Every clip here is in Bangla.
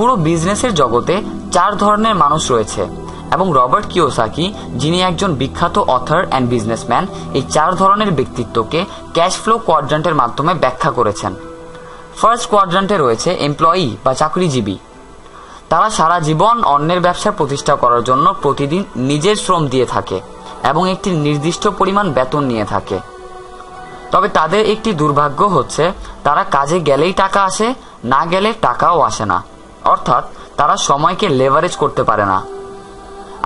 পুরো বিজনেসের জগতে 4 ধরনের মানুষ রয়েছে এবং রবার্ট কিওসাকি, যিনি একজন বিখ্যাত অথর অ্যান্ড বিজনেসম্যান, এই 4 ধরনের ব্যক্তিত্বকে ক্যাশ ফ্লো কোয়াড্রান্টের মাধ্যমে ব্যাখ্যা করেছেন। ফার্স্ট কোয়াড্রান্টে রয়েছে এমপ্লয়ি বা চাকরিজীবী। তারা সারা জীবন অন্যের ব্যবসা প্রতিষ্ঠা করার জন্য প্রতিদিন নিজের শ্রম দিয়ে থাকে এবং একটি নির্দিষ্ট পরিমাণ বেতন নিয়ে থাকে। তবে তাদের একটি দুর্ভাগ্য হচ্ছে তারা কাজে গেলেই টাকা আসে, না গেলে টাকাও আসে না, অর্থাৎ তারা সময়কে লেভারেজ করতে পারে না।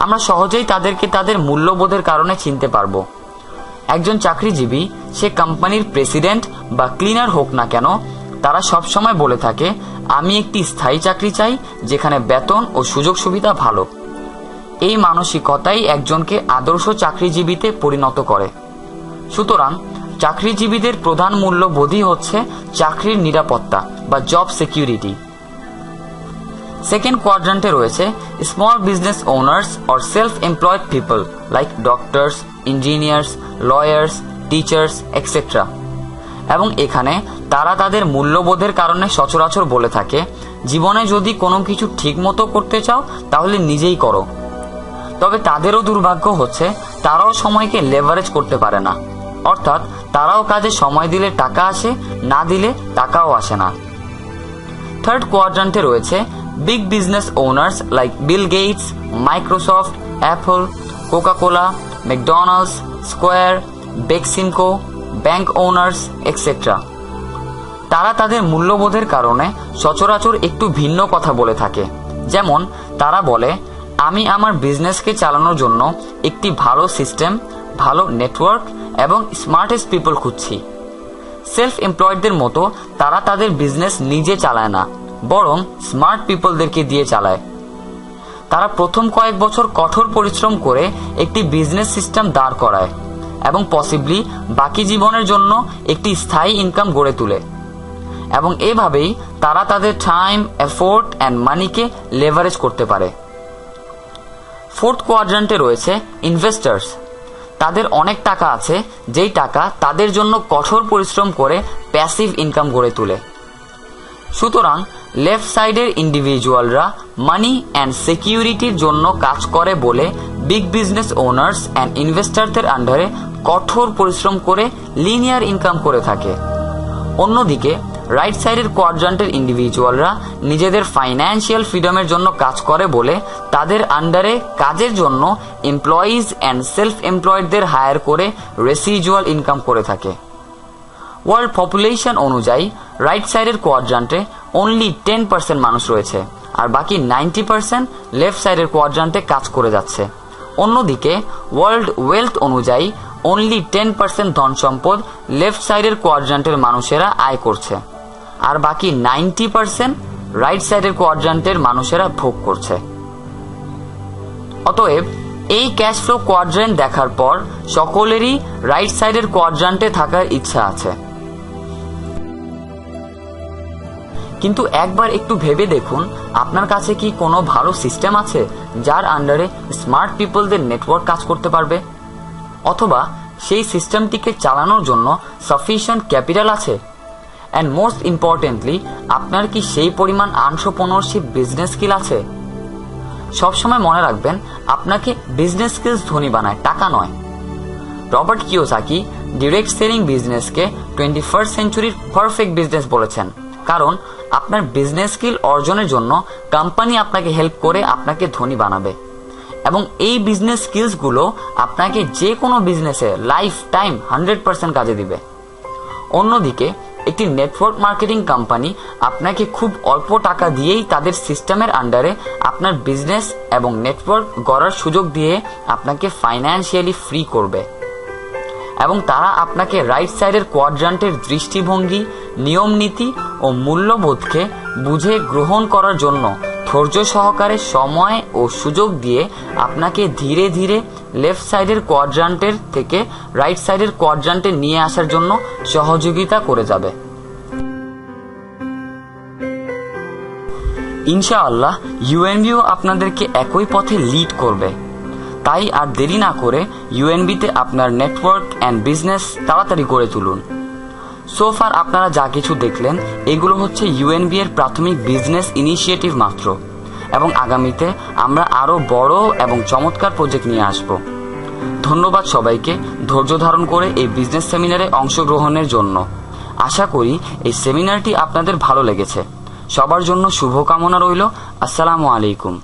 আমরা সহজেই তাদেরকে তাদের মূল্যবোধের কারণে চিনতে পারবো। একজন চাকরিজীবী, সে কোম্পানির প্রেসিডেন্ট বা ক্লিনার হোক না কেন, তারা সবসময় বলে থাকে, আমি একটি স্থায়ী চাকরি চাই যেখানে বেতন ও সুযোগ সুবিধা ভালো। এই মানসিকতাই একজনকে আদর্শ চাকরিজীবীতে পরিণত করে। সুতরাং চাকরিজীবীদের প্রধান মূল্যবোধই হচ্ছে চাকরির নিরাপত্তা বা জব সিকিউরিটি। সেকেন্ড কোয়াড্রান্টে রয়েছে small business owners or self employed people like doctors, engineers, lawyers, teachers etcetera. এবং এখানে তারা তাদের মূল্যবোধের কারণে সচরাচর বলে থাকে, জীবনে যদি কোনো কিছু ঠিক মতো করতে চাও তাহলে নিজেই করো। তবে তাদেরও দুর্ভাগ্য হচ্ছে তারাও সময়কে লেভারেজ করতে পারে না, অর্থাৎ তারাও কাজে সময় দিলে টাকা আসে, না দিলে টাকাও আসে না। থার্ড কোয়াড্রান্টে রয়েছে big business owners like Bill Gates, Microsoft, Apple, Coca Cola, McDonald's, Square, Beximco, bank owners etcetera. তারা তাদের মূল্যবোধের কারণে সচরাচর একটু ভিন্ন কথা বলে থাকে। যেমন তারা বলে, আমি আমার বিজনেসকে চালানোর জন্য একটি ভালো সিস্টেম, ভালো নেটওয়ার্ক এবং স্মার্টেস্ট পিপল খুঁজছি। সেলফ এমপ্লয়েডদের মতো তারা তাদের বিজনেস নিজে চালায় না, বরং স্মার্ট পিপলদেরকে দিয়ে চালায়। তারা প্রথম কয়েক বছর কঠোর পরিশ্রম করে একটি বিজনেস সিস্টেম দাঁড় করায় এবং পসিবলি বাকি জীবনের জন্য একটি স্থায়ী ইনকাম গড়ে তোলে। এবং এভাবেই তারা তাদের time, effort and Manike leverage করতে পারে। ফোর্থ কোয়াড্রান্টে রয়েছে ইনভেস্টার্স। তাদের অনেক টাকা আছে, যেই টাকা তাদের জন্য কঠোর পরিশ্রম করে প্যাসিভ ইনকাম গড়ে তোলে। সুতরাং লেফট সাইডের ইন্ডিভিজুয়ালরা মানি অ্যান্ড সিকিউরিটির জন্য কাজ করে বলে বিগ বিজনেস ওনার্স অ্যান্ড ইনভেস্টারদের আন্ডারে কঠোর পরিশ্রম করে লিনিয়ার ইনকাম করে থাকে। অন্যদিকে রাইট সাইডের কোয়াড্রান্টের ইন্ডিভিজুয়ালরা নিজেদের ফাইন্যান্সিয়াল ফ্রিডমের জন্য কাজ করে বলে তাদের আন্ডারে কাজের জন্য এমপ্লয়িজ অ্যান্ড সেলফ এমপ্লয়েডদের হায়ার করে রেসিজুয়াল ইনকাম করে থাকে। ওয়ার্ল্ড পপুলেশন অনুযায়ী রাইট সাইডের কোয়াড্রান্টে অনলি 10% মানুষ রয়েছে, আর বাকি 90% লেফট সাইডের কোয়াড্রান্টে কাজ করে যাচ্ছে। অন্যদিকে ওয়ার্ল্ড ওয়েলথ অনুযায়ী অনলি 10% ধন সম্পদ লেফট সাইডের কোয়াড্রান্টের মানুষেরা আয় করছে, আর বাকি 90% রাইট সাইডের কোয়াড্রান্টের মানুষেরা ভোগ করছে। অতএব এই ক্যাশ ফ্লো কোয়াড্রান্ট দেখার পর সকলেরই রাইট সাইডের কোয়াড্রান্টে থাকার ইচ্ছা আছে। কিন্তু একবার একটু ভেবে দেখুন, আপনার কাছে কি কোনো ভালো সিস্টেম আছে যার আন্ডারে স্মার্ট পিপলদের নেটওয়ার্ক কাজ করতে পারবে? অথবা সেই সিস্টেমটিকে চালানোর জন্য সাফিসিয়েন্ট ক্যাপিটাল আছে? অ্যান্ড মোস্ট ইম্পর্টেন্টলি, আপনার কি সেই পরিমাণ আন্ট্রপ্রেনারশিপ বিজনেস স্কিল আছে? সবসময় মনে রাখবেন, আপনাকে বিজনেস স্কিলস ধনী বানায়, টাকা নয়। রবার্ট কিওসাকি ডিরেক্ট সেলিং বিজনেসকে 21st সেঞ্চুরির পারফেক্ট বিজনেস বলেছেন, কারণ আপনার বিজনেস স্কিল অর্জনের জন্য কোম্পানি আপনাকে হেল্প করে আপনাকে ধনী বানাবে, এবং এই বিজনেস স্কিলসগুলো আপনাকে যে কোনো বিজনেসে লাইফ টাইম 100% কাজে দিবে। অন্যদিকে একটি নেটওয়ার্ক মার্কেটিং কোম্পানি আপনাকে খুব অল্প টাকা দিয়েই তাদের সিস্টেমের আন্ডারে আপনার বিজনেস এবং নেটওয়ার্ক গড়ার সুযোগ দিয়ে আপনাকে ফাইন্যান্সিয়ালি ফ্রি করবে, এবং তারা আপনাকে রাইট সাইডের কোয়াড্রান্টের দৃষ্টিভঙ্গি, নিয়ম নীতি ও মূল্যবোধকে বুঝে গ্রহণ করার জন্য ধৈর্য সহকারে সময় ও সুযোগ দিয়ে আপনাকে ধীরে ধীরে লেফট সাইডের কোয়াড্রান্টের থেকে রাইট সাইডের কোয়াড্রান্টে নিয়ে আসার জন্য সহযোগিতা করে যাবে। ইনশাআল্লাহ ইউএনবিও আপনাদেরকে একই পথে লিড করবে। তাই আর দেরি না করে ইউএনবিতে আপনার নেটওয়ার্ক অ্যান্ড বিজনেস তাড়াতাড়ি গড়ে তুলুন। সোফার আপনারা যা কিছু দেখলেন এগুলো হচ্ছে ইউএনবি এর প্রাথমিক বিজনেস ইনিশিয়েটিভ মাত্র, এবং আগামীতে আমরা আরো বড় এবং চমৎকার প্রজেক্ট নিয়ে আসব। ধন্যবাদ সবাইকে ধৈর্য ধারণ করে এই বিজনেস সেমিনারে অংশগ্রহণের জন্য। আশা করি এই সেমিনারটি আপনাদের ভালো লেগেছে। সবার জন্য শুভকামনা রইল। আসসালামু আলাইকুম।